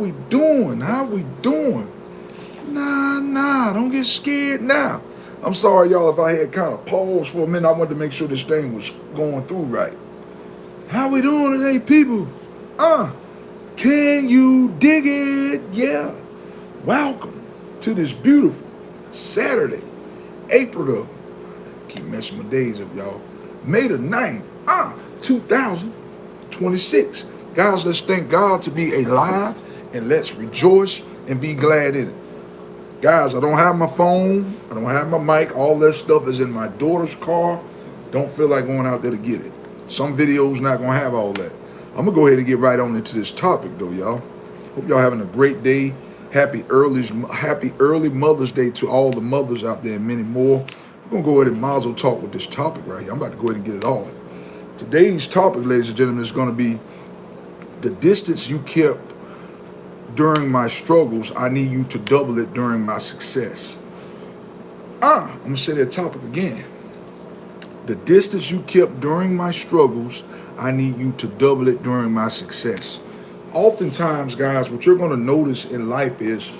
we doing? How we doing? Nah, don't get scared now. I'm sorry, y'all, if I had kind of paused for a minute. I wanted to make sure this thing was going through right. How we doing today, people? Uh, can you dig it? Yeah. Welcome to this beautiful Saturday, April the, keep messing my days up, y'all. May the 9th, 2026. Guys, let's thank God to be alive and let's rejoice and be glad in it. Guys, I don't have my phone. I don't have my mic. All that stuff is in my daughter's car. Don't feel like going out there to get it. Some videos not going to have all that. I'm going to go ahead and get right on into this topic, though, y'all. Hope y'all having a great day. Happy early Mother's Day to all the mothers out there and many more. We're going to go ahead and mazel talk with this topic right here. I'm about to go ahead and get it off. Today's topic, ladies and gentlemen, is going to be the distance you kept during my struggles. I need you to double it during my success. I'm going to say that topic again. The distance you kept during my struggles, I need you to double it during my success. Oftentimes, guys, what you're going to notice in life is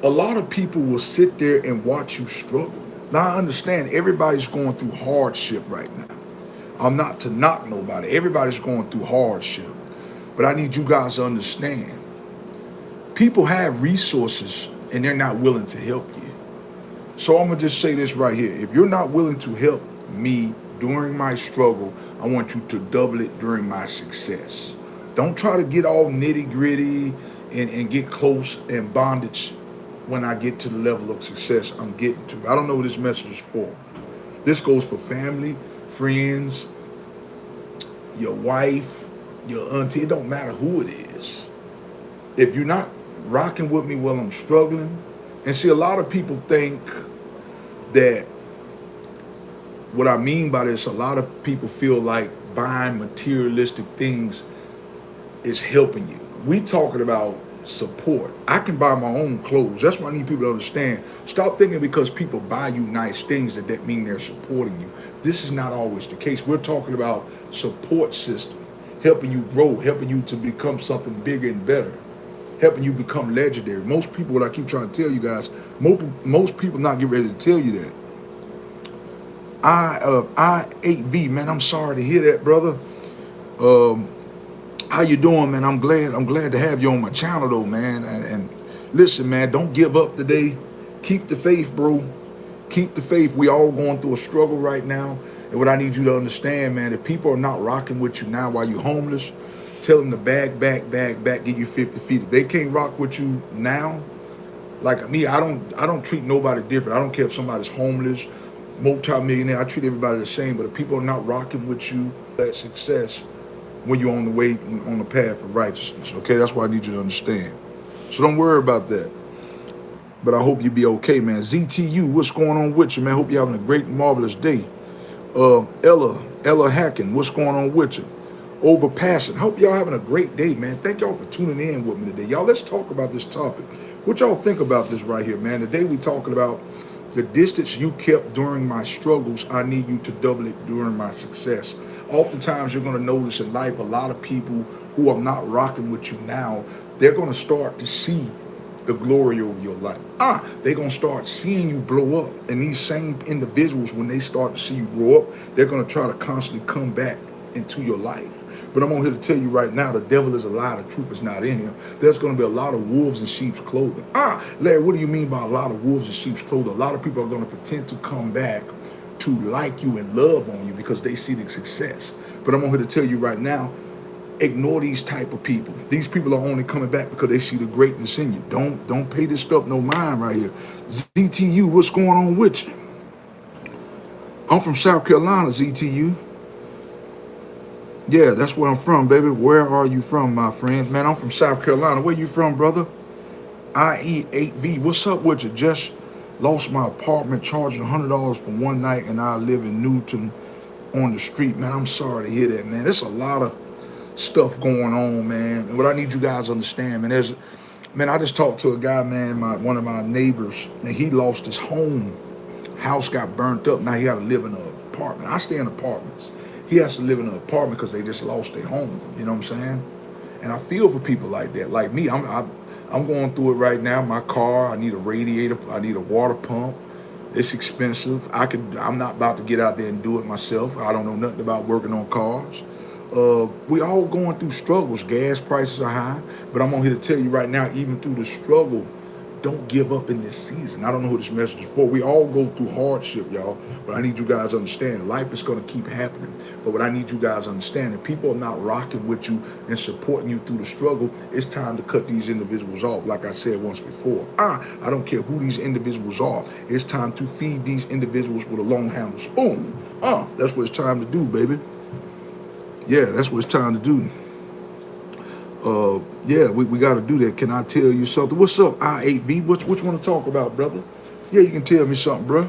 a lot of people will sit there and watch you struggle. Now, I understand everybody's going through hardship right now. I'm not to knock nobody. Everybody's going through hardship. But I need you guys to understand. People have resources and they're not willing to help you. So I'm going to just say this right here. If you're not willing to help me during my struggle, I want you to double it during my success. Don't try to get all nitty gritty and get close and bondage when I get to the level of success I'm getting to. I don't know what this message is for. This goes for family, friends, your wife, your auntie. It don't matter who it is. If you're not rocking with me while I'm struggling, and see, a lot of people think that what I mean by this, a lot of people feel like buying materialistic things is helping you. We talking about support. I can buy my own clothes. That's what I need people to understand. Stop thinking because people buy you nice things that mean they're supporting you. This is not always the case. We're talking about support system, helping you grow, helping you to become something bigger and better, helping you become legendary. Most people, what I keep trying to tell you guys, most people not get ready to tell you that. I8V, man, I'm sorry to hear that, brother. How you doing, man? I'm glad to have you on my channel, though, man. And listen, man, don't give up today. Keep the faith, bro. Keep the faith. We all going through a struggle right now. And what I need you to understand, man, if people are not rocking with you now while you're homeless, tell them to back, give you 50 feet. If they can't rock with you now, like me, I don't treat nobody different. I don't care if somebody's homeless, multi-millionaire. I treat everybody the same. But if people are not rocking with you, that success, when you're on the way, on the path of righteousness, okay? That's what I need you to understand. So don't worry about that. But I hope you be okay, man. ZTU, what's going on with you, man? Hope you're having a great, marvelous day. Ella Hacking, what's going on with you? Overpassing. Hope y'all having a great day, man. Thank y'all for tuning in with me today. Y'all, let's talk about this topic. What y'all think about this right here, man? Today we talking about the distance you kept during my struggles, I need you to double it during my success. Oftentimes you're going to notice in life a lot of people who are not rocking with you now, they're going to start to see the glory over your life. They're going to start seeing you blow up. And these same individuals, when they start to see you grow up, they're going to try to constantly come back into your life. But I'm on here to tell you right now, the devil is a lie, the truth is not in him. There's going to be a lot of wolves in sheep's clothing. Larry, what do you mean by a lot of wolves in sheep's clothing? A lot of people are going to pretend to come back to like you and love on you because they see the success. But I'm on here to tell you right now, ignore these type of people. These people are only coming back because they see the greatness in you. Don't pay this stuff no mind right here. ZTU, what's going on with you? I'm from South Carolina, ZTU. Yeah, that's where I'm from, baby. Where are you from, my friend? Man, I'm from South Carolina. Where you from, brother? IE8V, what's up with you? Just lost my apartment, charging $100 for one night, and I live in Newton on the street. Man, I'm sorry to hear that, man. There's a lot of stuff going on, man. And what I need you guys to understand, man, I just talked to a guy, man, one of my neighbors, and he lost his home. House got burnt up. Now he got to live in an apartment. I stay in apartments. He has to live in an apartment because they just lost their home. You know what I'm saying? And I feel for people like that. Like me, I'm going through it right now. My car, I need a radiator, I need a water pump. It's expensive. I'm not about to get out there and do it myself. I don't know nothing about working on cars. We all going through struggles. Gas prices are high, but I'm on here to tell you right now, even through the struggle, don't give up in this season. I don't know who this message is for. We all go through hardship, y'all, but I need you guys to understand life is going to keep happening. But what I need you guys to understand, if people are not rocking with you and supporting you through the struggle, it's time to cut these individuals off. Like I said once before, I don't care who these individuals are. It's time to feed these individuals with a long handled spoon. That's what it's time to do, baby. Yeah, that's what it's time to do. Yeah, we got to do that. Can I tell you something? What's up, I8V? What you want to talk about, brother? Yeah, you can tell me something, bro.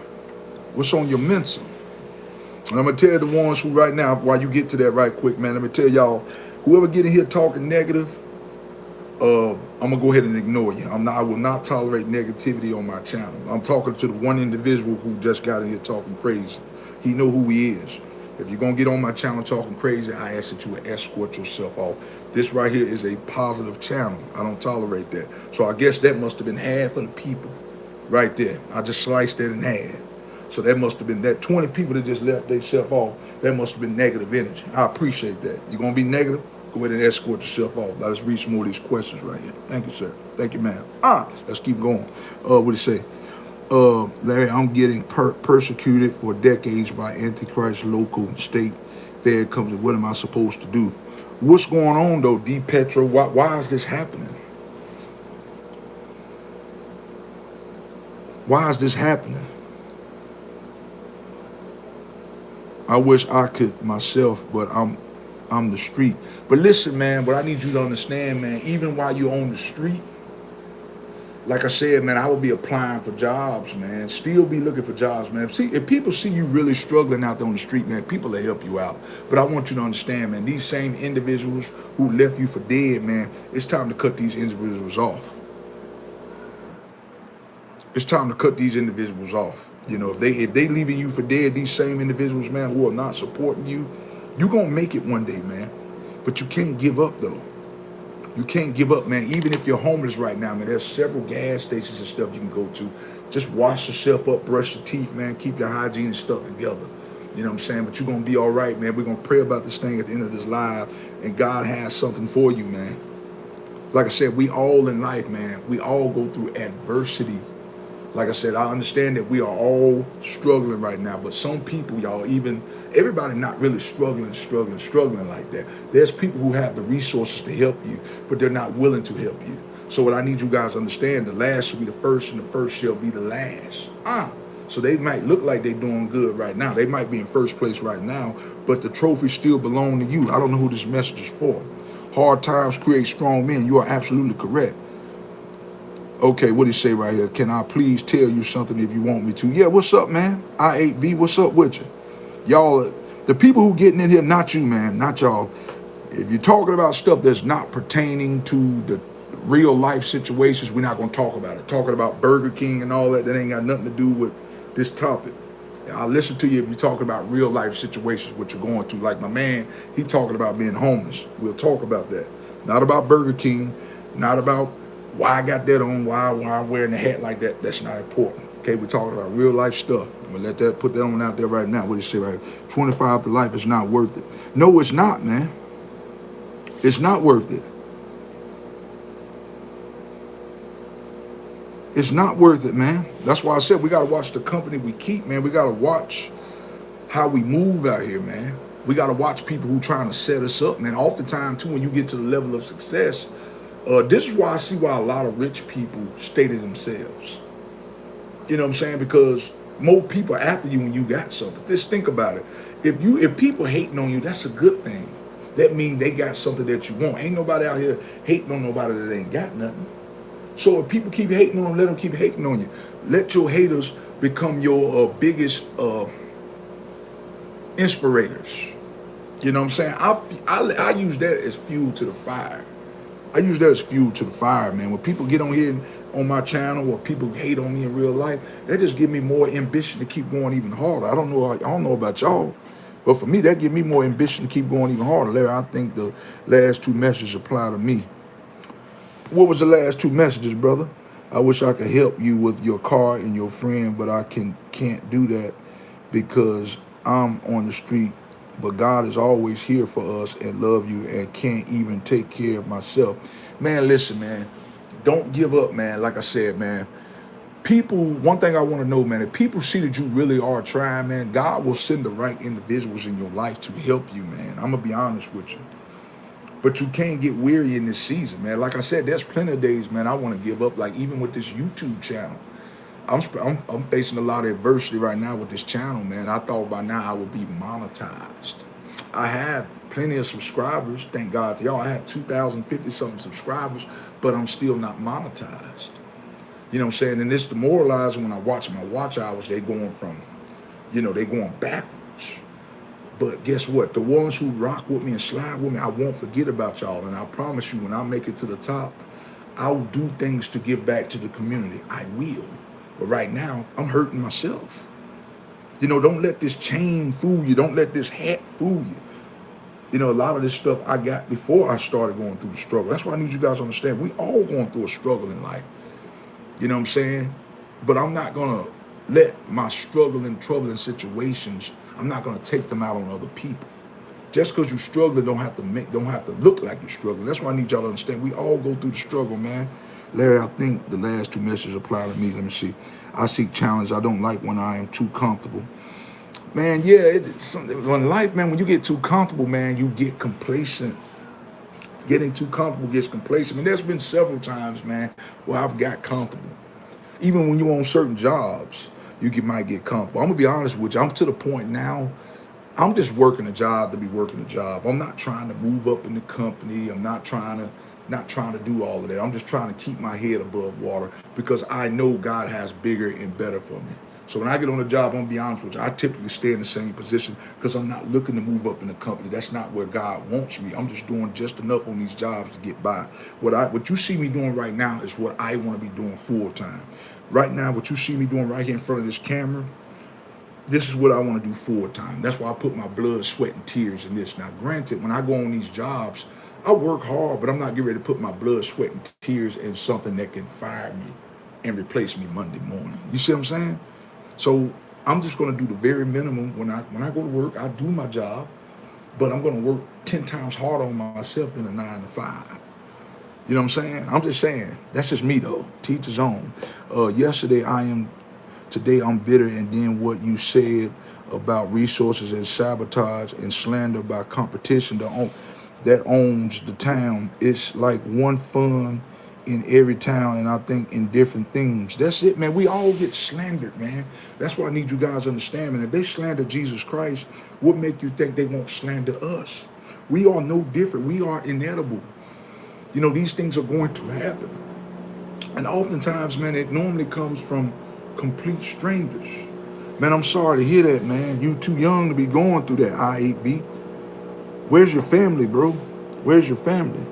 What's on your mental? And I'm going to tell the ones who right now, while you get to that right quick, man, let me tell y'all, whoever get in here talking negative, I'm going to go ahead and ignore you. I will not tolerate negativity on my channel. I'm talking to the one individual who just got in here talking crazy. He know who he is. If you're going to get on my channel talking crazy, I ask that you would escort yourself off. This right here is a positive channel. I don't tolerate that. So I guess that must have been half of the people right there. I just sliced that in half. So that must have been that 20 people that just left themselves off. That must have been negative energy. I appreciate that. You're going to be negative? Go ahead and escort yourself off. Let's read some more of these questions right here. Thank you, sir. Thank you, ma'am. Let's keep going. What do you say? Larry, I'm getting persecuted for decades by Antichrist, local, state, Fed companies. What am I supposed to do? What's going on, though, D. Petro? Why is this happening? Why is this happening? I wish I could myself, but I'm the street. But listen, man, what I need you to understand, man, even while you're on the street, like I said, man, I will be applying for jobs, man. Still be looking for jobs, man. See, if people see you really struggling out there on the street, man, people will help you out. But I want you to understand, man, these same individuals who left you for dead, man, it's time to cut these individuals off. It's time to cut these individuals off. You know, if they leaving you for dead, these same individuals, man, who are not supporting you, you're going to make it one day, man. But you can't give up, though. You can't give up, man. Even if you're homeless right now, man, there's several gas stations and stuff you can go to. Just wash yourself up, brush your teeth, man. Keep your hygiene and stuff together. You know what I'm saying? But you're going to be all right, man. We're going to pray about this thing at the end of this live, and God has something for you, man. Like I said, we all in life, man, we all go through adversity. Like I said, I understand that we are all struggling right now, but some people, y'all, everybody not really struggling like that. There's people who have the resources to help you, but they're not willing to help you. So what I need you guys to understand, the last shall be the first and the first shall be the last. So they might look like they're doing good right now. They might be in first place right now, but the trophy still belongs to you. I don't know who this message is for. Hard times create strong men. You are absolutely correct. Okay, what do you say right here? Can I please tell you something if you want me to? Yeah, what's up, man? I8V, what's up with you? Y'all, the people who getting in here, not you, man, not y'all. If you're talking about stuff that's not pertaining to the real life situations, we're not going to talk about it. Talking about Burger King and all that ain't got nothing to do with this topic. I'll listen to you if you're talking about real life situations, what you're going through. Like my man, he talking about being homeless. We'll talk about that. Not about Burger King, not about why I got that on, why I'm wearing a hat like that. That's not important. Okay, we're talking about real life stuff. I'm gonna put that on out there right now. What do you say right here? 25 to life is not worth it. No, it's not, man. It's not worth it. It's not worth it, man. That's why I said we gotta watch the company we keep, man. We gotta watch how we move out here, man. We gotta watch people who trying to set us up, man. Oftentimes, too, when you get to the level of success, this is why I see why a lot of rich people stay to themselves. You know what I'm saying? Because more people are after you when you got something. Just think about it. If people hating on you, that's a good thing. That means they got something that you want. Ain't nobody out here hating on nobody that ain't got nothing. So if people keep hating on them, let them keep hating on you. Let your haters become your biggest inspirators. You know what I'm saying? I use that as fuel to the fire. I use that as fuel to the fire, man. When people get on here on my channel or people hate on me in real life, that just give me more ambition to keep going even harder. I don't know about y'all, But for me, that give me more ambition to keep going even harder. Larry, I think the last two messages apply to me. What was the last two messages, brother? I wish I could help you with your car and your friend, but I can't do that because I'm on the street. But God is always here for us and love you and can't even take care of myself. Man, listen, man. Don't give up, man. Like I said, man. People, one thing I want to know, man, if people see that you really are trying, man, God will send the right individuals in your life to help you, man. I'm going to be honest with you. But you can't get weary in this season, man. Like I said, there's plenty of days, man, I want to give up. Like even with this YouTube channel, I'm facing a lot of adversity right now with this channel, man. I thought by now I would be monetized. I have plenty of subscribers, thank God to y'all. I have 2,050 something subscribers, but I'm still not monetized. You know what I'm saying? And it's demoralizing when I watch my watch hours. They going from, they going backwards. But guess what? The ones who rock with me and slide with me, I won't forget about y'all. And I promise you, when I make it to the top, I'll do things to give back to the community. I will. But right now, I'm hurting myself. Don't let this chain fool you. Don't let this hat fool you. A lot of this stuff I got before I started going through the struggle. That's why I need you guys to understand. We all going through a struggle in life. You know what I'm saying? But I'm not going to let my struggle and troubling situations, I'm not going to take them out on other people. Just because you struggle don't have to look like you're struggling. That's why I need y'all to understand. We all go through the struggle, man. Larry, I think the last two messages apply to me. Let me see. I seek challenge. I don't like when I am too comfortable. Man, yeah, when life, man, when you get too comfortable, man, you get complacent. Getting too comfortable gets complacent. I mean, there's been several times, man, where I've got comfortable. Even when you're on certain jobs, might get comfortable. I'm going to be honest with you. I'm to the point now, I'm just working a job to be working a job. I'm not trying to move up in the company. I'm not trying to do all of that. I'm just trying to keep my head above water because I know God has bigger and better for me. So when I get on a job, I'm going to be honest with you, I typically stay in the same position because I'm not looking to move up in the company. That's not where God wants me. I'm just doing just enough on these jobs to get by. What you see me doing right now is what I want to be doing full time. Right now, what you see me doing right here in front of this camera, this is what I want to do full time. That's why I put my blood, sweat, and tears in this. Now, granted, when I go on these jobs, I work hard, but I'm not getting ready to put my blood, sweat, and tears in something that can fire me and replace me Monday morning. You see what I'm saying? So I'm just going to do the very minimum. When I go to work, I do my job, but I'm going to work 10 times harder on myself than a 9 to 5. You know what I'm saying? I'm just saying. That's just me, though. Teach his own. Today I'm bitter, and then what you said about resources and sabotage and slander by competition that owns the town. It's like one fun in every town, and I think in different things. That's it, man. We all get slandered, man. That's why I need you guys to understand, man. If they slander Jesus Christ, what make you think they won't slander us? We are no different. We are inedible. These things are going to happen. And oftentimes, man, it normally comes from complete strangers. Man, I'm sorry to hear that, man. You too young to be going through that, I8V. Where's your family, bro? Where's your family?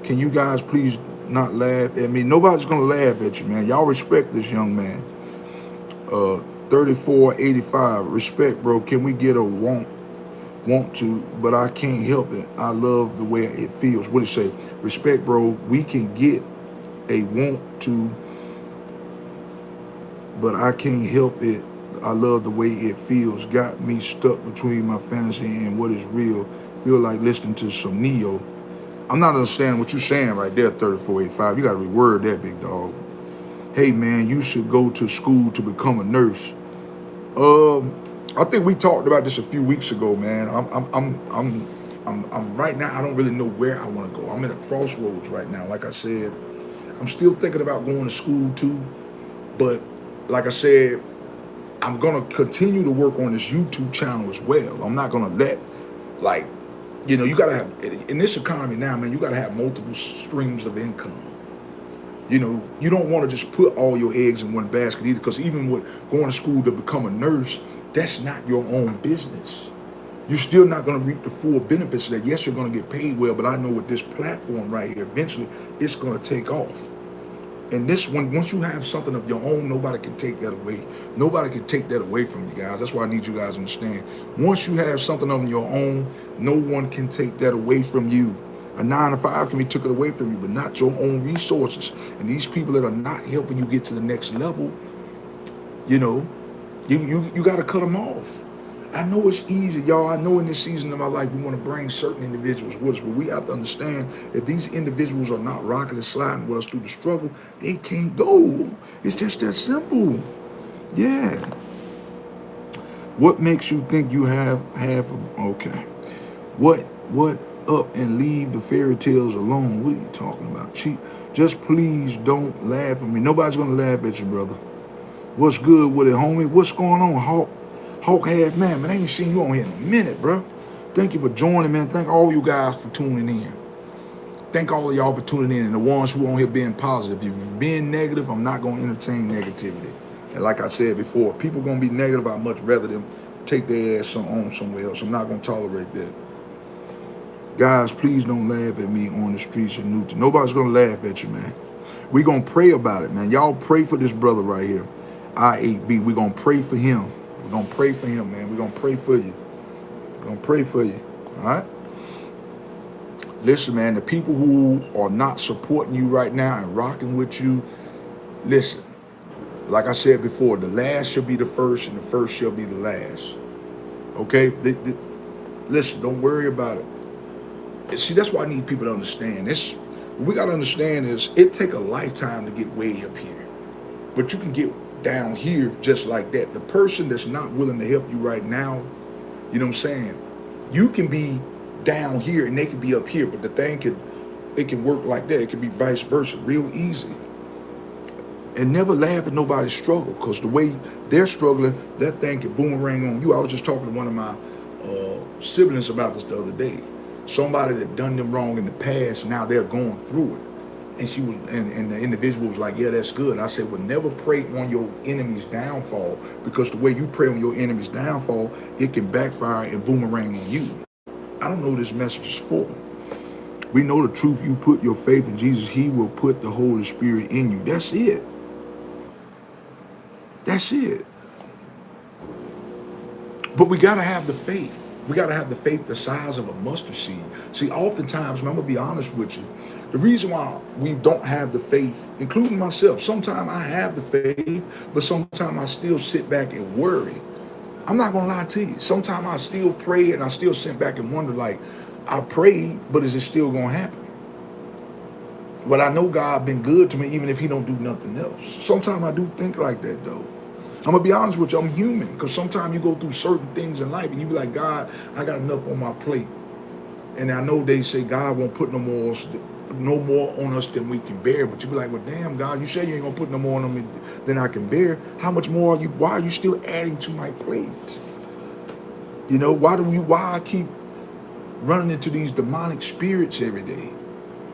Can you guys please not laugh at me? Nobody's going to laugh at you, man. Y'all respect this young man. 3485, respect, bro. Can we get a want to, but I can't help it. I love the way it feels. What it say? Respect, bro. We can get a want to, but I can't help it. I love the way it feels. Got me stuck between my fantasy and what is real. Feel like listening to some Neo. I'm not understanding what you're saying right there, 3485. You got to reword that, big dog. Hey, man, you should go to school to become a nurse. I think we talked about this a few weeks ago, man. I'm right now, I don't really know where I want to go. I'm at a crossroads right now. Like I said, I'm still thinking about going to school too. But like I said, I'm going to continue to work on this YouTube channel as well. I'm not going to let, you got to have, in this economy now, man, you got to have multiple streams of income. You don't want to just put all your eggs in one basket either, because even with going to school to become a nurse, that's not your own business. You're still not going to reap the full benefits of that. Yes, you're going to get paid well, but I know with this platform right here, eventually it's going to take off. And this one, once you have something of your own, nobody can take that away. Nobody can take that away from you guys. That's why I need you guys to understand. Once you have something of your own, no one can take that away from you. A 9 to 5 can be taken away from you, but not your own resources. And these people that are not helping you get to the next level, you know, you got to cut them off. I know it's easy, y'all. I know in this season of my life, we want to bring certain individuals with us, but we have to understand if these individuals are not rocking and sliding with us through the struggle, they can't go. It's just that simple. Yeah. What makes you think you have half of, okay. What up and leave the fairy tales alone? What are you talking about? Cheap. Just please don't laugh at me. Nobody's going to laugh at you, brother. What's good with it, homie? What's going on, Hawk Half Man? Man, I ain't seen you on here in a minute, bro. Thank you for joining, man. Thank all you guys for tuning in. Thank all of y'all for tuning in, and the ones who are on here being positive. If you're being negative, I'm not going to entertain negativity. And like I said before, if people going to be negative, I'd much rather them take their ass on somewhere else. I'm not going to tolerate that. Guys, please don't laugh at me on the streets of Newton. Nobody's going to laugh at you, man. We're going to pray about it, man. Y'all pray for this brother right here. I8B, we're going to pray for him. We're going to pray for him, man. We're going to pray for you. We're going to pray for you, all right? Listen, man, the people who are not supporting you right now and rocking with you, listen, like I said before, the last shall be the first and the first shall be the last, okay? Listen, don't worry about it. See, that's why I need people to understand this. What we got to understand is it take a lifetime to get way up here, but you can get down here just like that. The person that's not willing to help you right now, you know what I'm saying? You can be down here and they can be up here, but the thing it can work like that. It can be vice versa, real easy. And never laugh at nobody's struggle, because the way they're struggling, that thing can boomerang on you. I was just talking to one of my siblings about this the other day. Somebody that done them wrong in the past, now they're going through it. And she was, and the individual was like, yeah, that's good. I said, well, never pray on your enemy's downfall, because the way you pray on your enemy's downfall, it can backfire and boomerang on you. I don't know what this message is for. We know the truth. You put your faith in Jesus, he will put the Holy Spirit in you. That's it. That's it. But we got to have the faith. We got to have the faith the size of a mustard seed. See, oftentimes, and I'm going to be honest with you, the reason why we don't have the faith, including myself, sometimes I have the faith, but sometimes I still sit back and worry. I'm not going to lie to you. Sometimes I still pray and I still sit back and wonder, like, I prayed, but is it still going to happen? But I know God been good to me even if he don't do nothing else. Sometimes I do think like that, though. I'm going to be honest with you, I'm human, because sometimes you go through certain things in life and you be like, God, I got enough on my plate. And I know they say God won't put no more on us than we can bear, but you be like, well, damn, God, you say you ain't going to put no more on me than I can bear. How much more are you, why are you still adding to my plate? You know, why I keep running into these demonic spirits every day?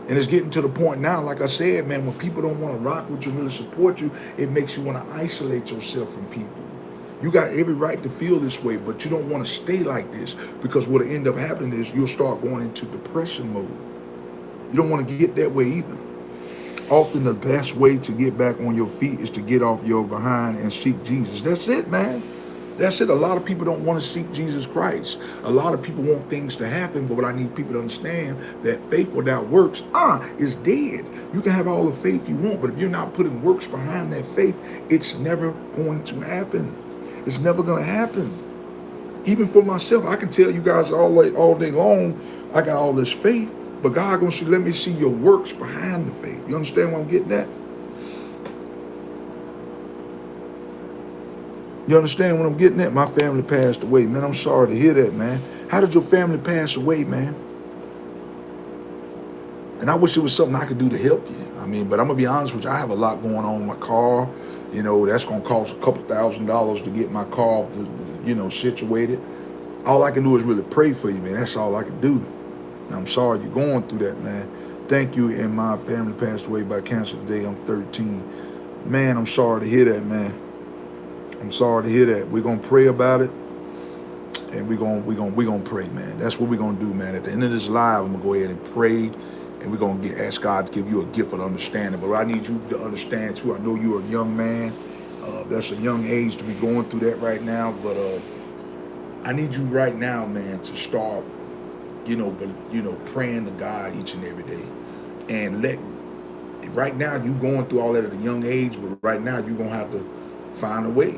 And it's getting to the point now, like I said, man, when people don't want to rock with you, really support you, it makes you want to isolate yourself from people. You got every right to feel this way, but you don't want to stay like this, because what'll end up happening is you'll start going into depression mode. You don't want to get that way either. Often the best way to get back on your feet is to get off your behind and seek Jesus. That's it, man. That's it. A lot of people don't want to seek Jesus Christ. A lot of people want things to happen, but what I need people to understand, that faith without works is dead. You can have all the faith you want, but if you're not putting works behind that faith, it's never going to happen. It's never going to happen. Even for myself, I can tell you guys all day long, I got all this faith, but God going to let me see your works behind the faith. You understand what I'm getting at? You understand what I'm getting at? My family passed away, man. I'm sorry to hear that, man. How did your family pass away, man? And I wish it was something I could do to help you. I mean, but I'm going to be honest with you. I have a lot going on with my car. You know, that's going to cost a couple $1,000s to get my car, situated. All I can do is really pray for you, man. That's all I can do. And I'm sorry you're going through that, man. Thank you. And my family passed away by cancer today. I'm 13. Man, I'm sorry to hear that, man. I'm sorry to hear that. We're going to pray about it. And we're going to pray, man. That's what we're going to do, man. At the end of this live, I'm going to go ahead and pray. and we're gonna ask God to give you a gift of understanding. But I need you to understand too. I know you're a young man. That's a young age to be going through that right now. But I need you right now, man, to start, praying to God each and every day, and let. Right now, you going through all that at a young age, but right now you're gonna have to find a way.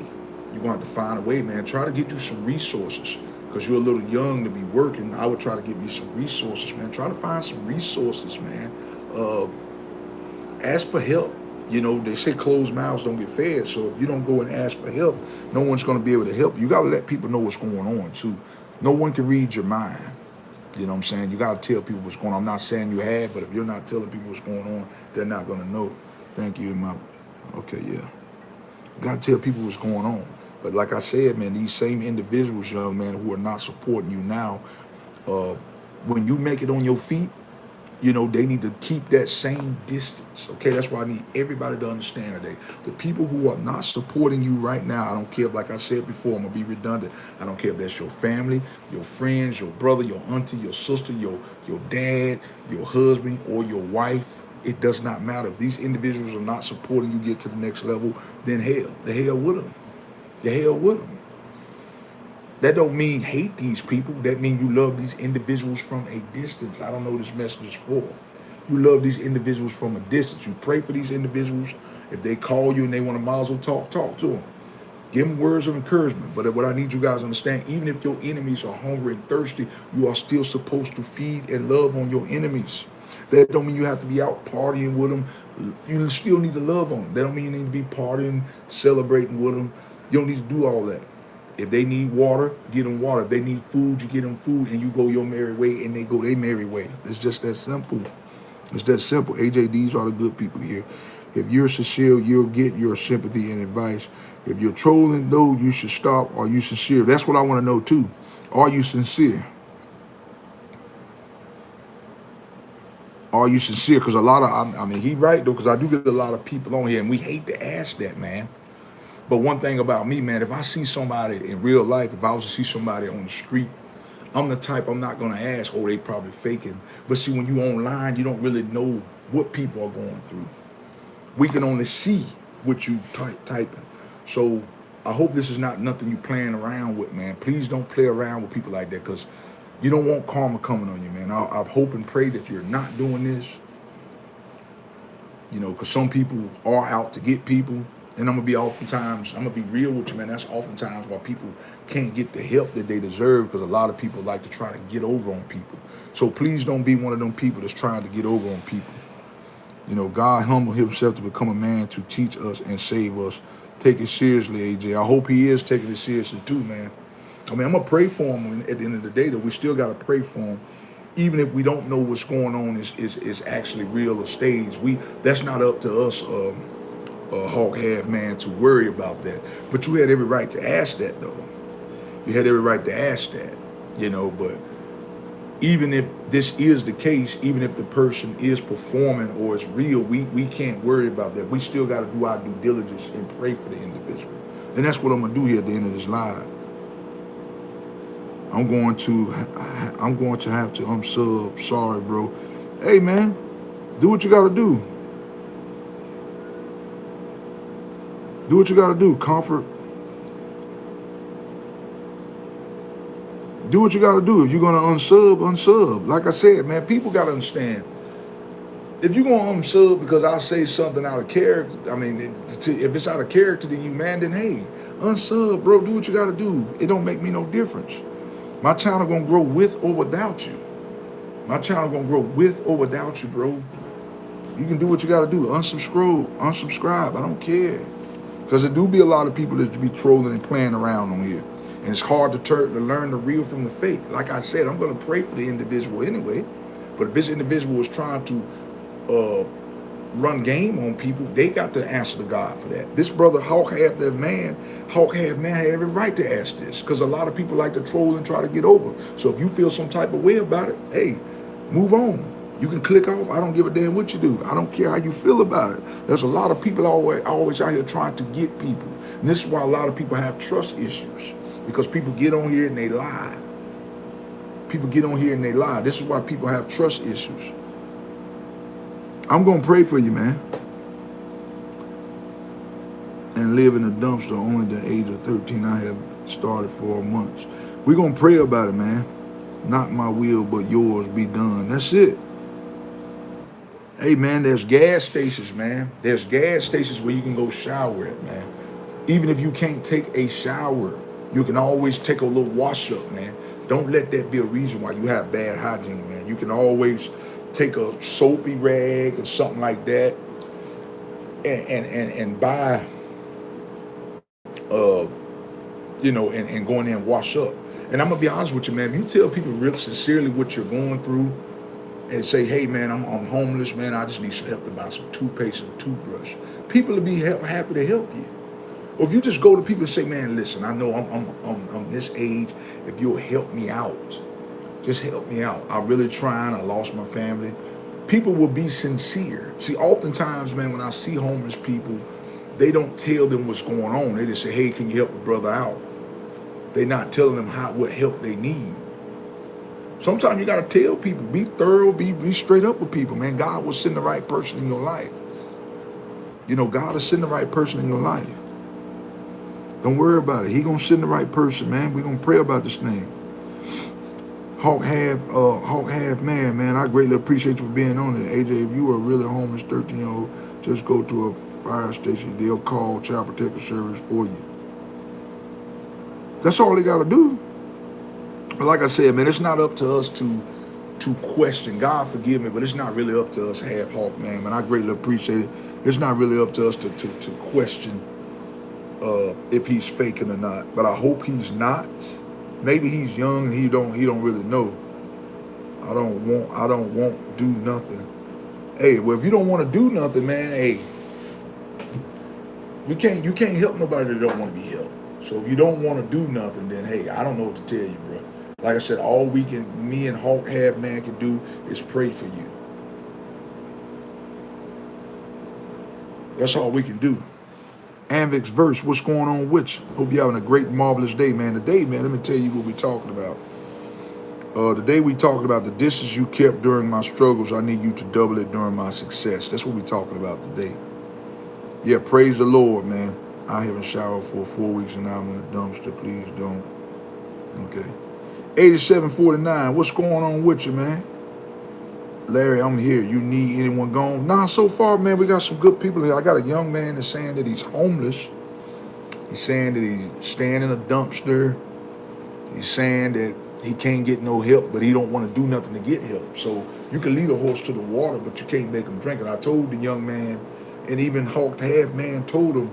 You're gonna have to find a way, man. Try to get you some resources because you're a little young to be working. I would try to give you some resources, man. Try to find some resources, man. Uh, Ask for help. They say closed mouths don't get fed. So if you don't go and ask for help, no one's going to be able to help you. You got to let people know what's going on, too. No one can read your mind. You know what I'm saying? You got to tell people what's going on. I'm not saying you have, but if you're not telling people what's going on, they're not going to know. Thank you, my. Okay, yeah. You got to tell people what's going on. But like I said, man, these same individuals, young man, who are not supporting you now, uh, when you make it on your feet, they need to keep that same distance. Okay, that's why I need everybody to understand today. The people who are not supporting you right now, I don't care, like I said before, I'm gonna be redundant. I don't care if that's your family, your friends, your brother, your auntie, your sister, your dad, your husband, or your wife. It does not matter. If these individuals are not supporting you get to the next level, then the hell with them. The hell with them. That don't mean hate these people. That mean you love these individuals from a distance. I don't know what this message is for. You love these individuals from a distance. You pray for these individuals. If they call you and they want to mazel talk to them. Give them words of encouragement. But what I need you guys to understand, even if your enemies are hungry and thirsty, you are still supposed to feed and love on your enemies. That don't mean you have to be out partying with them. You still need to love on them. That don't mean you need to be partying, celebrating with them. You don't need to do all that. If they need water, get them water. If they need food, you get them food, and you go your merry way, and they go their merry way. It's just that simple. It's that simple. AJ, these are the good people here. If you're sincere, you'll get your sympathy and advice. If you're trolling, though, you should stop. Are you sincere? That's what I want to know, too. Are you sincere? Are you sincere? Because a lot of, he right, though, because I do get a lot of people on here, and we hate to ask that, man. But one thing about me, man, if I see somebody in real life, if I was to see somebody on the street, I'm the type, I'm not going to ask, oh, they probably faking. But see, when you online, you don't really know what people are going through. We can only see what you typing. So I hope this is not nothing you playing around with, man. Please don't play around with people like that because you don't want karma coming on you, man. I hope and pray that you're not doing this. Because some people are out to get people. And I'm gonna be real with you, man. That's oftentimes why people can't get the help that they deserve because a lot of people like to try to get over on people. So please don't be one of them people that's trying to get over on people. God humbled himself to become a man to teach us and save us. Take it seriously, AJ. I hope he is taking it seriously too, man. I'm gonna pray for him at the end of the day, that we still gotta pray for him. Even if we don't know what's going on is actually real or staged. That's not up to us. Hawk Half Man to worry about that. But you had every right to ask that, though. You had every right to ask that, but even if this is the case, even if the person is performing or it's real, we can't worry about that. We still got to do our due diligence and pray for the individual. And that's what I'm going to do here at the end of this live. I'm going to have to unsub. Sorry, bro. Hey, man, do what you got to do. Do what you got to do. Comfort. Do what you got to do. If you're going to unsub. Like I said, man, people got to understand. If you're going to unsub because I say something out of character, if it's out of character to you, man, then hey, unsub, bro. Do what you got to do. It don't make me no difference. My channel going to grow with or without you. My channel going to grow with or without you, bro. You can do what you got to do. Unsubscribe. I don't care. Because there do be a lot of people that be trolling and playing around on here. And it's hard to learn the real from the fake. Like I said, I'm going to pray for the individual anyway. But if this individual is trying to run game on people, they got to answer to God for that. This brother, Hawk Half Man had every right to ask this. Because a lot of people like to troll and try to get over. So if you feel some type of way about it, hey, move on. You can click off. I don't give a damn what you do. I don't care how you feel about it. There's a lot of people always out here trying to get people. And this is why a lot of people have trust issues. Because people get on here and they lie. People get on here and they lie. This is why people have trust issues. I'm going to pray for you, man. And live in a dumpster only the age of 13. I have started 4 months. We're going to pray about it, man. Not my will, but yours be done. That's it. Hey, man, there's gas stations, man. There's gas stations where you can go shower at, man. Even if you can't take a shower, you can always take a little wash up, man. Don't let that be a reason why you have bad hygiene, man. You can always take a soapy rag or something like that and buy, uh, and go in there and wash up. And I'm gonna be honest with you, man. If you tell people real sincerely what you're going through and say, hey, man, I'm homeless, man. I just need some help to buy some toothpaste and toothbrush. People will be happy to help you. Or if you just go to people and say, man, listen, I know I'm this age. If you'll help me out, just help me out. I'm really trying. I lost my family. People will be sincere. See, oftentimes, man, when I see homeless people, they don't tell them what's going on. They just say, hey, can you help a brother out? They're not telling them what help they need. Sometimes you got to tell people, be thorough, be straight up with people, man. God will send the right person in your life. God will send the right person in your life. Don't worry about it. He gonna send the right person, man. We gonna pray about this thing. Hawk half man. I greatly appreciate you for being on it. AJ, if you are really a homeless 13-year-old, just go to a fire station. They'll call Child Protective Service for you. That's all they gotta do. But like I said, man, it's not up to us to question. God forgive me, but it's not really up to us, half Hawk man. I greatly appreciate it. It's not really up to us to question if he's faking or not. But I hope he's not. Maybe he's young and he don't really know. I don't want do nothing. Hey, well, if you don't want to do nothing, man, hey, you can't help nobody that don't want to be helped. So if you don't want to do nothing, then hey, I don't know what to tell you, bro. Like I said, all me and Hawk Half Man can do is pray for you. That's all we can do. Anvix Verse, what's going on with you? Hope you're having a great, marvelous day, man. Today, man, let me tell you what we're talking about. Today we talking about the distance you kept during my struggles. I need you to double it during my success. That's what we're talking about today. Yeah, praise the Lord, man. I haven't showered for 4 weeks and now I'm in a dumpster. Please don't. Okay. 8749, what's going on with you, man? Larry, I'm here. You need anyone gone? Nah, so far, man, we got some good people here. I got a young man that's saying that he's homeless. He's saying that he's staying in a dumpster. He's saying that he can't get no help, but he don't want to do nothing to get help. So you can lead a horse to the water, but you can't make him drink it. I told the young man, and even Hawk Half Man told him,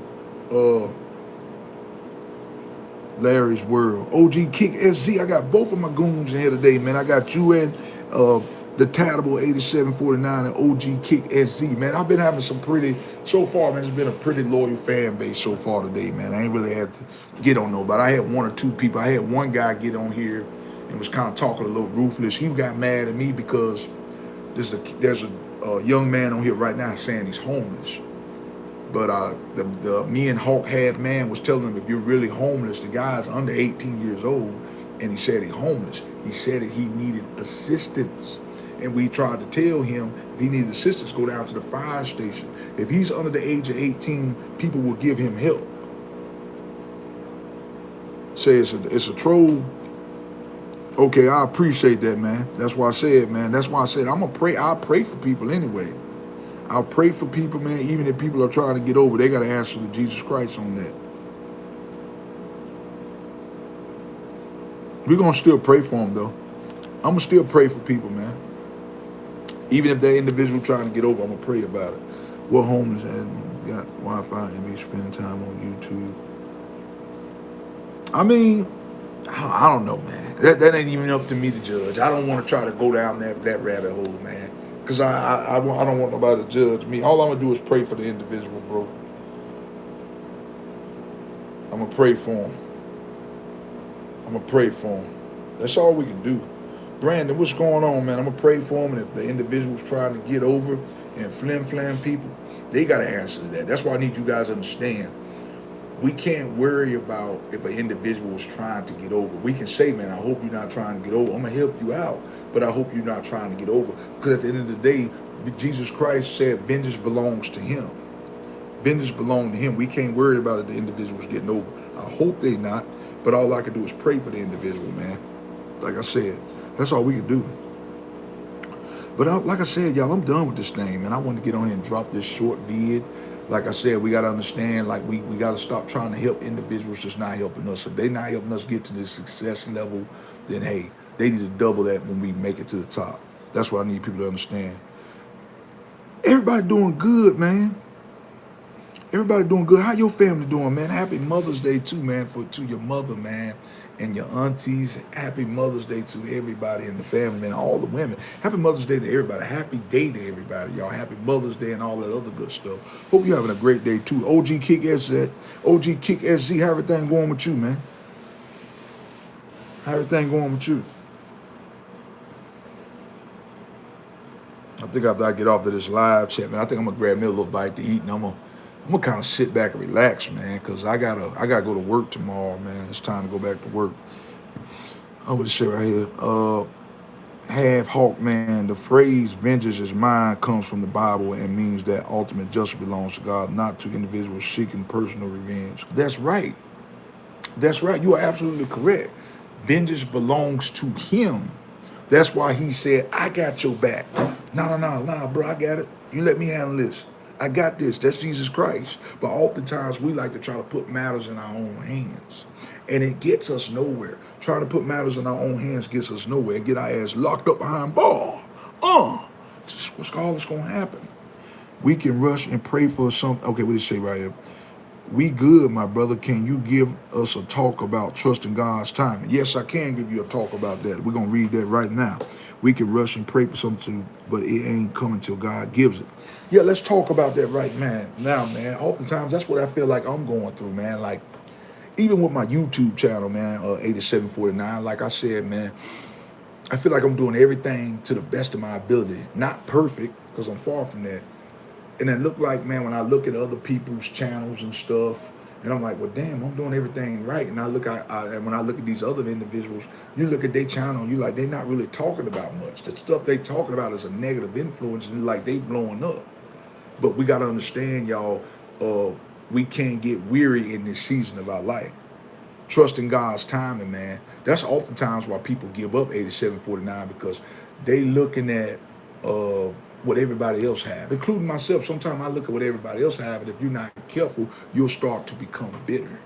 Larry's World. OG Kick SZ, I got both of my goons in here today, man. I got you and the Tatable 8749 and OG Kick SZ, man. I've been having so far, man, it's been a pretty loyal fan base so far today, man. I ain't really had to get on nobody. I had one or two people. I had one guy get on here and was kind of talking a little ruthless. He got mad at me because there's a young man on here right now saying he's homeless. But me and Hawk Half Man was telling him, if you're really homeless, the guy's under 18 years old, and he said he's homeless. He said that he needed assistance. And we tried to tell him, if he needed assistance, go down to the fire station. If he's under the age of 18, people will give him help. Say it's a troll. Okay, I appreciate that, man. That's why I said, man. That's why I said I'll pray for people anyway. I'll pray for people, man, even if people are trying to get over. They got to answer to Jesus Christ on that. We're going to still pray for them, though. I'm going to still pray for people, man. Even if they're individual trying to get over, I'm going to pray about it. What homeless got Wi-Fi and be spending time on YouTube? I mean, I don't know, man. That ain't even up to me to judge. I don't want to try to go down that rabbit hole, man. Because I don't want nobody to judge me. All I'm going to do is pray for the individual, bro. I'm going to pray for him. I'm going to pray for him. That's all we can do. Brandon, what's going on, man? I'm going to pray for him. And if the individual's trying to get over and flim-flam people, they got to answer to that. That's why I need you guys to understand. We can't worry about if an individual is trying to get over. We can say, man, I hope you're not trying to get over. I'm going to help you out, but I hope you're not trying to get over. Because at the end of the day, Jesus Christ said vengeance belongs to him. Vengeance belongs to him. We can't worry about it, the individuals getting over. I hope they not, but all I can do is pray for the individual, man. Like I said, that's all we can do. But like I said, y'all, I'm done with this thing, man. I want to get on here and drop this short vid. Like I said, we got to understand, like we got to stop trying to help individuals that's not helping us. If they're not helping us get to this success level, then hey, they need to double that when we make it to the top. That's what I need people to understand. Everybody doing good, man. Everybody doing good. How your family doing, man? Happy Mother's Day too, man, to your mother, man, and your aunties. Happy Mother's Day to everybody in the family, man, all the women. Happy Mother's Day to everybody. Happy day to everybody, y'all. Happy Mother's Day and all that other good stuff. Hope you're having a great day too. OG Kick SZ, OG Kick SZ, how everything going with you, man? How everything going with you? I think after I get off of this live chat, man, I think I'm gonna grab me a little bite to eat, and I'm gonna kind of sit back and relax, man, because I gotta go to work tomorrow, man. It's time to go back to work. I would say right here, Half Hawk, man, the phrase vengeance is mine comes from the Bible and means that ultimate justice belongs to God, not to individuals seeking personal revenge. That's right. That's right. You are absolutely correct. Vengeance belongs to him. That's why he said, I got your back. No, bro, I got it. You let me handle this. I got this. That's Jesus Christ. But oftentimes we like to try to put matters in our own hands. And it gets us nowhere. Trying to put matters in our own hands gets us nowhere. Get our ass locked up behind bar. What's all that's going to happen? We can rush and pray for something. Okay, what did it say right here? We good, my brother. Can you give us a talk about trusting God's timing? Yes, I can give you a talk about that. We're going to read that right now. We can rush and pray for something, but it ain't coming till God gives it. Yeah, let's talk about that right now, man. Oftentimes, that's what I feel like I'm going through, man. Like, even with my YouTube channel, man, 8749, like I said, man, I feel like I'm doing everything to the best of my ability. Not perfect, because I'm far from that. And it looked like, man, when I look at other people's channels and stuff, and I'm like, well, damn, I'm doing everything right. And I look at, and when I look at these other individuals, you look at their channel, you like, they're not really talking about much. The stuff they talking about is a negative influence, and like they blowing up. But we got to understand, y'all, we can't get weary in this season of our life. Trusting God's timing, man. That's oftentimes why people give up 8749, because they looking at what everybody else have, including myself. Sometimes I look at what everybody else have, and if you're not careful, you'll start to become bitter.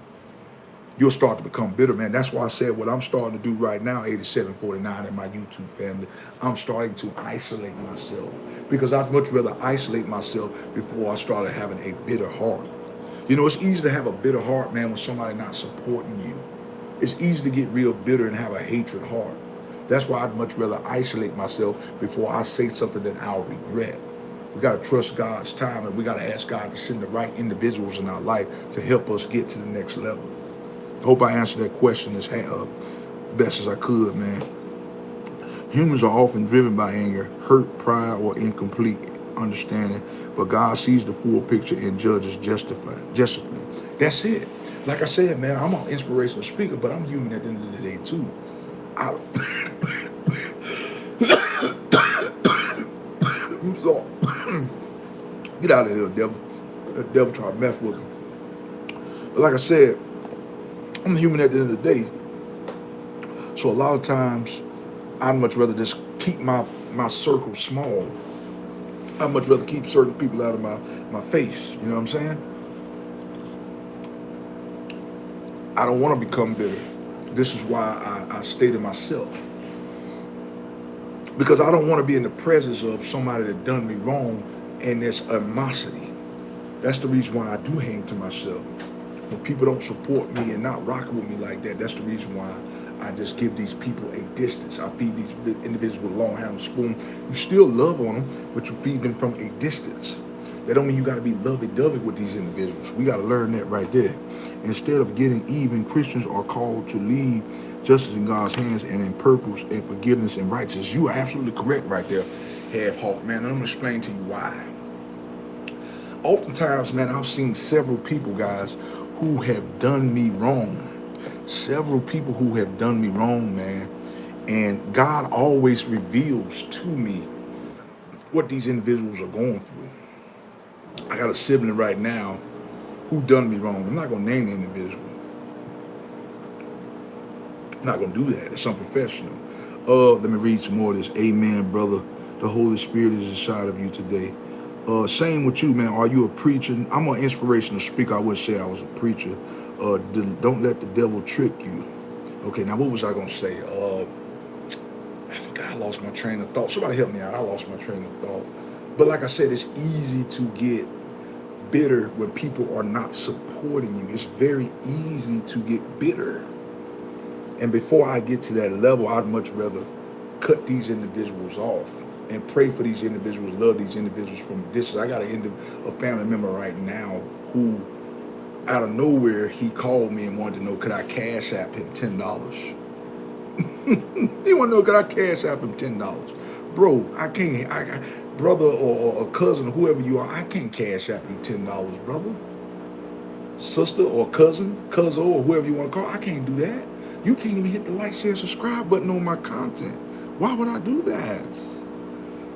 You'll start to become bitter, man. That's why I said what I'm starting to do right now, 8749 and my YouTube family. I'm starting to isolate myself, because I'd much rather isolate myself before I started having a bitter heart. You know, it's easy to have a bitter heart, man, when somebody not supporting you. It's easy to get real bitter and have a hatred heart. That's why I'd much rather isolate myself before I say something that I'll regret. We got to trust God's time, and we got to ask God to send the right individuals in our life to help us get to the next level. Hope I answered that question as best as I could, man. Humans are often driven by anger, hurt, pride, or incomplete understanding, but God sees the full picture and judges justifully. That's it. Like I said, man, I'm an inspirational speaker, but I'm human at the end of the day too. I'm sorry. Get out of here, devil. That devil trying to mess with me. But like I said, I'm a human at the end of the day. So a lot of times, I'd much rather just keep my circle small. I'd much rather keep certain people out of my face. You know what I'm saying? I don't want to become bitter. This is why I stay to myself. Because I don't want to be in the presence of somebody that done me wrong and there's animosity. That's the reason why I do hang to myself. When people don't support me and not rock with me like that, that's the reason why I just give these people a distance. I feed these individuals with a long handled spoon. You still love on them, but you feed them from a distance. That don't mean you got to be lovey-dovey with these individuals. We got to learn that right there. Instead of getting even, Christians are called to leave justice in God's hands and in purpose and forgiveness and righteousness. You are absolutely correct right there, Half Hawk, man. And I'm going to explain to you why. Oftentimes, man, I've seen several people, guys, who have done me wrong. Several people who have done me wrong, man. And God always reveals to me what these individuals are going through. I got a sibling right now who done me wrong. I'm not gonna name the individual. I'm not gonna do that. It's unprofessional. Let me read some more of this. Amen, brother. The Holy Spirit is inside of you today. Same with you, man. Are you a preacher? I'm an inspirational speaker. I wouldn't say I was a preacher. Don't let the devil trick you. Okay, now what was I gonna say? I forgot. I lost my train of thought. Somebody help me out. I lost my train of thought. But like I said, it's easy to get bitter when people are not supporting you. It's very easy to get bitter. And before I get to that level, I'd much rather cut these individuals off and pray for these individuals, love these individuals from a distance. I got a family member right now who, out of nowhere, he called me and wanted to know, could I cash app him $10? He wanted to know, could I cash app him $10? Bro, I can't, brother or a cousin, whoever you are, I can't cash app you $10, brother. Sister or cousin or whoever you want to call, I can't do that. You can't even hit the like, share, subscribe button on my content. Why would I do that?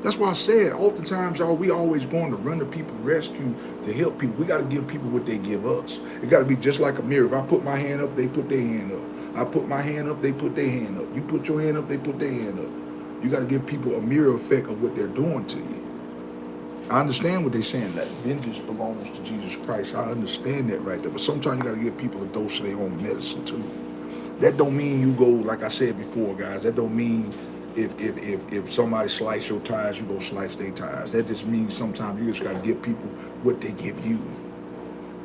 That's why I said, oftentimes, y'all, we always going to run to people, rescue, to help people. We got to give people what they give us. It got to be just like a mirror. If I put my hand up, they put their hand up. I put my hand up, they put their hand up. You put your hand up, they put their hand up. You got to give people a mirror effect of what they're doing to you. I understand what they're saying, that vengeance belongs to Jesus Christ. I understand that right there. But sometimes you got to give people a dose of their own medicine too. That don't mean you go, like I said before, guys, that don't mean if somebody slice your tires, you go slice their tires. That just means sometimes you just got to give people what they give you.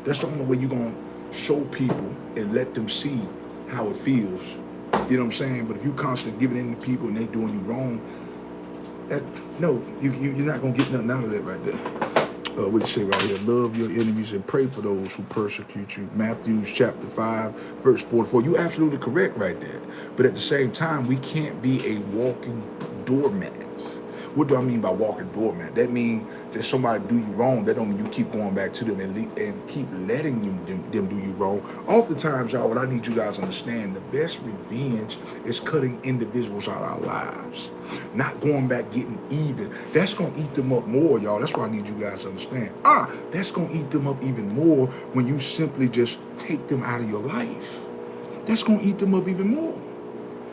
That's the only way you're going to show people and let them see how it feels. You know what I'm saying? But if you constantly giving in to people and they doing you wrong, no, you're not going to get nothing out of that right there. What it say right here? Love your enemies and pray for those who persecute you. Matthew chapter 5, verse 44. You're absolutely correct right there. But at the same time, we can't be a walking doormat. What do I mean by walking doormat? That means that somebody do you wrong. That don't mean you keep going back to them and keep letting them do you wrong. Oftentimes, y'all, what I need you guys to understand, the best revenge is cutting individuals out of our lives. Not going back getting even. That's going to eat them up more, y'all. That's what I need you guys to understand. That's going to eat them up even more when you simply just take them out of your life. That's going to eat them up even more.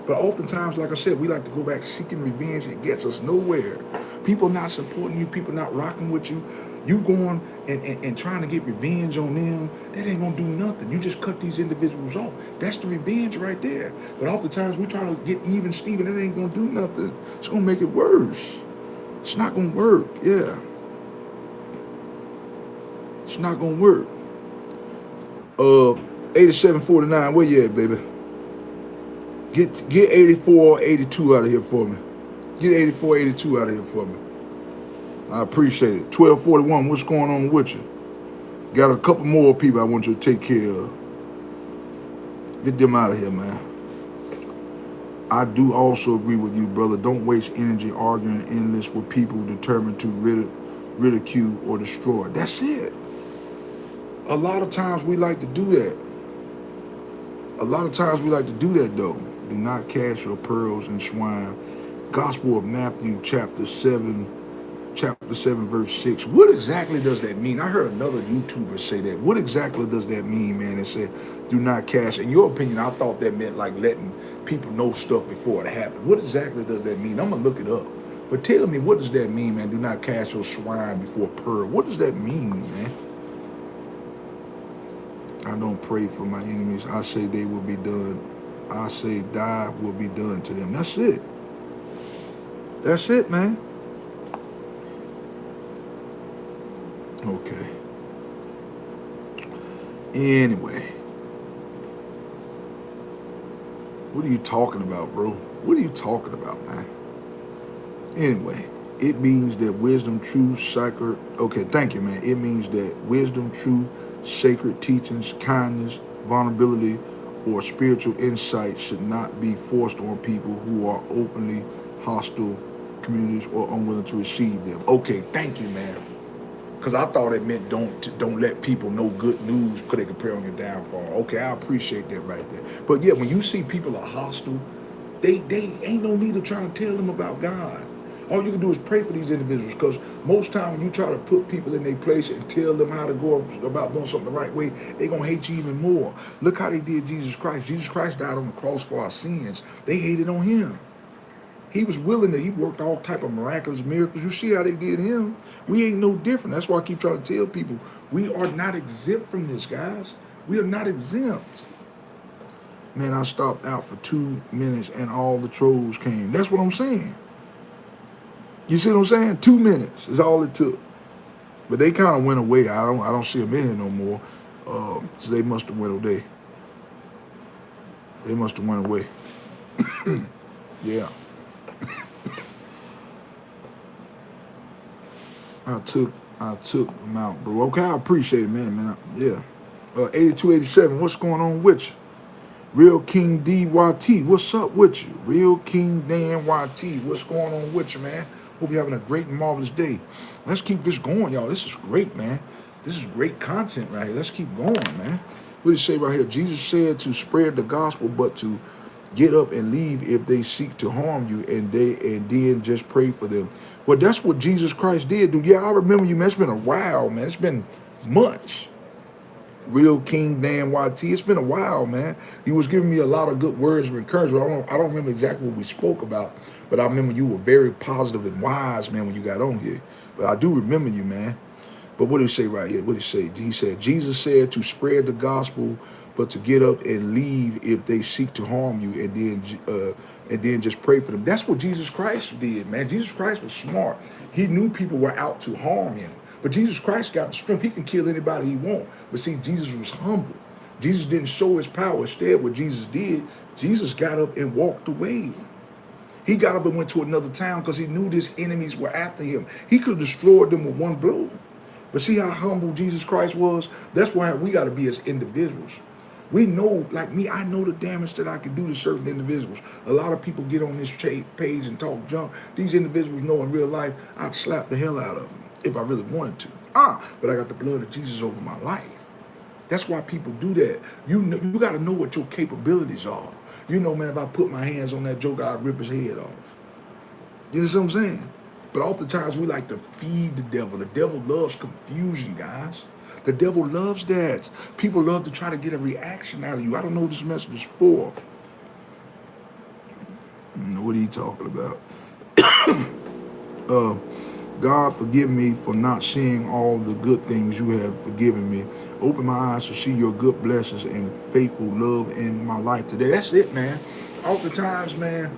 But oftentimes, like I said, we like to go back seeking revenge. It gets us nowhere. People not supporting you, people not rocking with you. You going and trying to get revenge on them, that ain't going to do nothing. You just cut these individuals off. That's the revenge right there. But oftentimes, we try to get even, Steven, that ain't going to do nothing. It's going to make it worse. It's not going to work, yeah. It's not going to work. 8749, where you at, baby? Get 84, 82 out of here for me. Get 84, 82 out of here for me. I appreciate it. 1241, what's going on with you? Got a couple more people I want you to take care of. Get them out of here, man. I do also agree with you, brother. Don't waste energy arguing endless with people determined to ridicule or destroy. That's it. A lot of times we like to do that. A lot of times we like to do that, though. Do not cast your pearls in swine. Gospel of Matthew, chapter 7, verse 6. What exactly does that mean? I heard another YouTuber say that. What exactly does that mean, man? It said, do not cast. In your opinion, I thought that meant like letting people know stuff before it happened. What exactly does that mean? I'm going to look it up. But tell me, what does that mean, man? Do not cast your swine before pearl. What does that mean, man? I don't pray for my enemies. I say they will be done. I say die will be done to them. That's it. That's it, man. Okay. Anyway. What are you talking about, bro? What are you talking about, man? Anyway, it means that wisdom, truth, sacred. Okay, thank you, man. It means that wisdom, truth, sacred teachings, kindness, vulnerability, or spiritual insight should not be forced on people who are openly hostile communities or unwilling to receive them. Okay, thank you, man. Because I thought it meant don't let people know good news because they can prey on your downfall. Okay, I appreciate that right there. But yeah, when you see people are hostile, they ain't no need of trying to tell them about God. All you can do is pray for these individuals, because most time when you try to put people in their place and tell them how to go about doing something the right way, they're going to hate you even more. Look how they did Jesus Christ. Jesus Christ died on the cross for our sins. They hated on him. He was willing to, he worked all type of miraculous miracles. You see how they did him? We ain't no different. That's why I keep trying to tell people, we are not exempt from this, guys. We are not exempt. Man, I stopped out for 2 minutes and all the trolls came. That's what I'm saying. You see what I'm saying? 2 minutes is all it took. But they kind of went away. I don't see them in here no more. So they must have went away. They must have went away. Yeah. I took them out, bro. Okay, I appreciate it, man. Yeah. 8287, what's going on with you? Real King DYT, what's up with you? Real King Dan YT, what's going on with you, man? Hope you're having a great and marvelous day. Let's keep this going, y'all. This is great, man. This is great content right here. Let's keep going, man. What does it say right here? Jesus said to spread the gospel, but to get up and leave if they seek to harm you, and then just pray for them. Well, that's what Jesus Christ did, dude. Yeah, I remember you, man. It's been a while, man. It's been months. Real King Dan YT, it's been a while, man. You was giving me a lot of good words of encouragement. I don't remember exactly what we spoke about, but I remember you were very positive and wise, man, when you got on here. But I do remember you, man. But what did he say right here? What did he say? He said, Jesus said to spread the gospel, but to get up and leave if they seek to harm you, and then just pray for them. That's what Jesus Christ did, man. Jesus Christ was smart. He knew people were out to harm him. But Jesus Christ got the strength. He can kill anybody he wants. But see, Jesus was humble. Jesus didn't show his power. Instead, what Jesus did, Jesus got up and walked away. He got up and went to another town because he knew his enemies were after him. He could have destroyed them with one blow. But see how humble Jesus Christ was? That's why we got to be as individuals. We know, like me, I know the damage that I can do to certain individuals. A lot of people get on this page and talk junk. These individuals know in real life, I'd slap the hell out of them if I really wanted to. But I got the blood of Jesus over my life. That's why people do that. You got to know what your capabilities are. You know, man, if I put my hands on that joker, I'd rip his head off. You know what I'm saying? But oftentimes we like to feed the devil. The devil loves confusion, guys. The devil loves that. People love to try to get a reaction out of you. I don't know what this message is for. What are you talking about? God forgive me for not seeing all the good things you have forgiven me. Open my eyes to see your good blessings and faithful love in my life today. That's it, man. Oftentimes, man,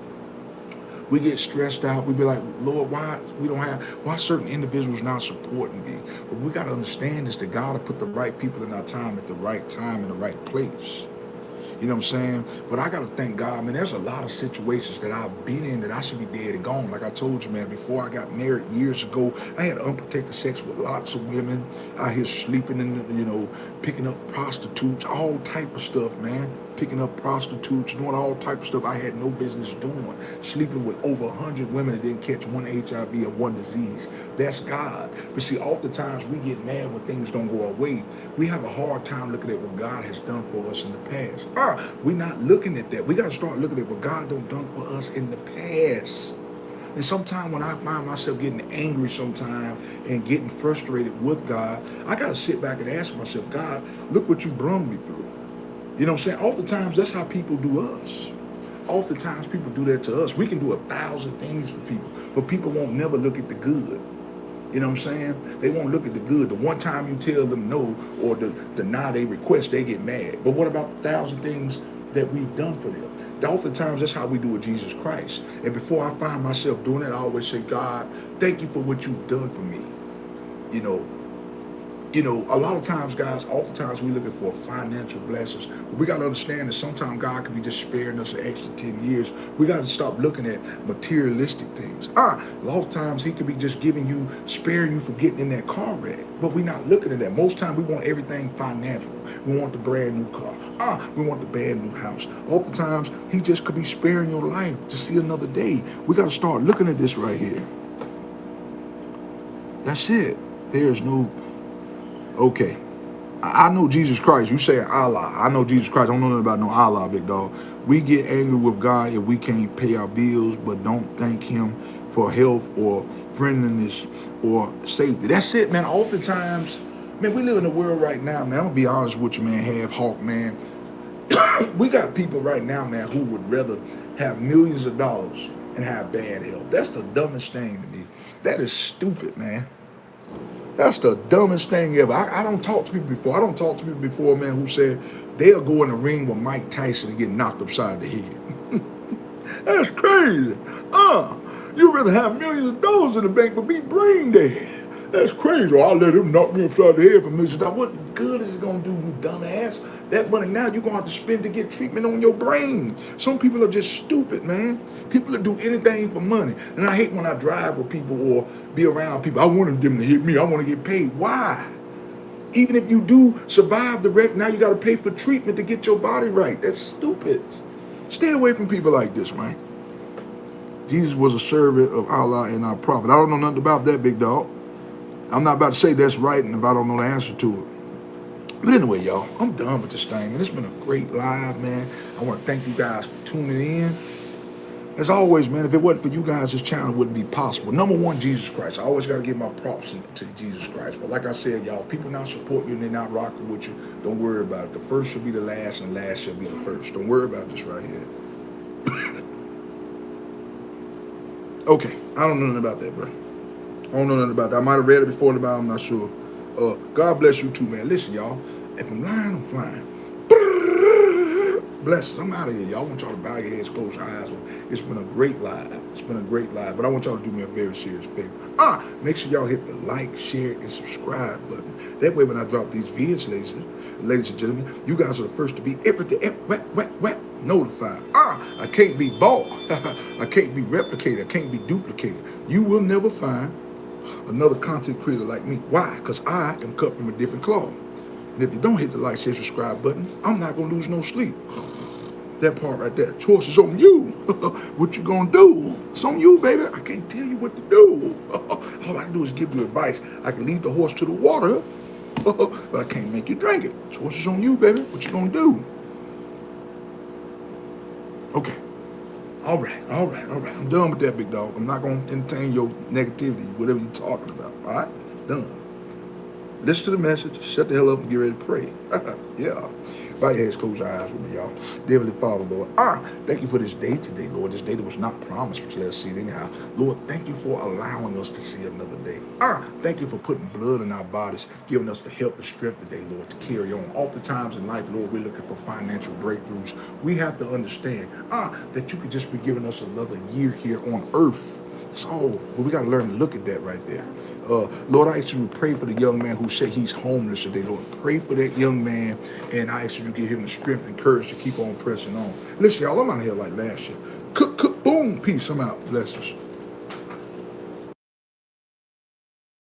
we get stressed out. We be like, Lord, why certain individuals not supporting me? But we got to understand is that God will put the right people in our time at the right time in the right place. You know what I'm saying? But I got to thank God, man. There's a lot of situations that I've been in that I should be dead and gone. Like I told you, man, before I got married years ago, I had unprotected sex with lots of women out here sleeping in, picking up prostitutes, all type of stuff, man. Picking up prostitutes, doing all type of stuff I had no business doing. Sleeping with over 100 women that didn't catch one HIV or one disease. That's God. But see, oftentimes we get mad when things don't go our way. We have a hard time looking at what God has done for us in the past. We're not looking at that. We got to start looking at what God done for us in the past. And sometimes when I find myself getting angry sometime and getting frustrated with God, I got to sit back and ask myself, God, look what you brought me through. You know what I'm saying? Oftentimes, that's how people do us. Oftentimes, people do that to us. We can do 1,000 things for people, but people won't never look at the good. You know what I'm saying? They won't look at the good. The one time you tell them no or deny their request, they get mad. But what about the 1,000 things that we've done for them? Oftentimes, that's how we do with Jesus Christ. And before I find myself doing it, I always say, God, thank you for what you've done for me. A lot of times, guys, oftentimes we're looking for financial blessings. But we got to understand that sometimes God could be just sparing us an extra 10 years. We got to stop looking at materialistic things. A lot of times he could be just sparing you from getting in that car wreck. But we're not looking at that. Most times we want everything financial. We want the brand new car. We want the brand new house. Oftentimes he just could be sparing your life to see another day. We got to start looking at this right here. That's it. There is no... Okay, I know Jesus Christ. You say Allah. I know Jesus Christ. I don't know nothing about no Allah, big dog. We get angry with God if we can't pay our bills, but don't thank him for health or friendliness or safety. That's it, man. Oftentimes, man, we live in a world right now, man. I'm gonna be honest with you, man. Half Hawk, man. We got people right now, man, who would rather have millions of dollars and have bad health. That's the dumbest thing to me. That is stupid, man. That's the dumbest thing ever. I don't talk to people before. I don't talk to people before, man, who said they'll go in the ring with Mike Tyson and get knocked upside the head. That's crazy. You'd rather have millions of dollars in the bank but be brain dead. That's crazy. Oh, I'll let him knock me upside the head for millions of dollars. What good is it going to do, you dumbass? That money now you're going to have to spend to get treatment on your brain. Some people are just stupid, man. People that do anything for money. And I hate when I drive with people or be around people. I wanted them to hit me. I want to get paid. Why? Even if you do survive the wreck, now you got to pay for treatment to get your body right. That's stupid. Stay away from people like this, man. Jesus was a servant of Allah and our prophet. I don't know nothing about that, big dog. I'm not about to say that's right and if I don't know the answer to it. But anyway, y'all, I'm done with this thing, man. It's been a great live, man. I want to thank you guys for tuning in. As always, man, if it wasn't for you guys, this channel wouldn't be possible. Number one, Jesus Christ. I always got to give my props to Jesus Christ. But like I said, y'all, people not support you and they're not rocking with you. Don't worry about it. The first shall be the last and last shall be the first. Don't worry about this right here. Okay, I don't know nothing about that, bro. I don't know nothing about that. I might have read it before in the Bible, I'm not sure. God bless you too, man. Listen, y'all, if I'm lying, I'm flying. Blessings. I'm out of here, y'all. I want y'all to bow your heads, close your eyes. It's been a great live. It's been a great live. But I want y'all to do me a very serious favor. Make sure y'all hit the like, share, and subscribe button. That way when I drop these videos, ladies and gentlemen, you guys are the first to be notified. I can't be bought. I can't be replicated. I can't be duplicated. You will never find another content creator like me. Why? Because I am cut from a different cloth. And if you don't hit the like, share, subscribe button, I'm not going to lose no sleep. That part right there. Choice is on you. What you going to do? It's on you, baby. I can't tell you what to do. All I can do is give you advice. I can lead the horse to the water, but I can't make you drink it. Choice is on you, baby. What you going to do? Okay. All right. I'm done with that, big dog. I'm not going to entertain your negativity, whatever you're talking about. All right? Done. Listen to the message, shut the hell up and get ready to pray. Yeah. Bow your heads, close your eyes with me, y'all. Dear Heavenly Father, Lord, thank you for this day today, Lord. This day that was not promised, but let's see it anyhow. Lord, thank you for allowing us to see another day. Thank you for putting blood in our bodies, giving us the help and strength today, Lord, to carry on. Oftentimes in life, Lord, we're looking for financial breakthroughs. We have to understand, that you could just be giving us another year here on earth. So, we got to learn to look at that right there. Lord, I ask you to pray for the young man who said he's homeless today. Lord, pray for that young man, and I ask you to give him the strength and courage to keep on pressing on. Listen, y'all, I'm out here like last year. Cook, boom, peace. I'm out. Blessings.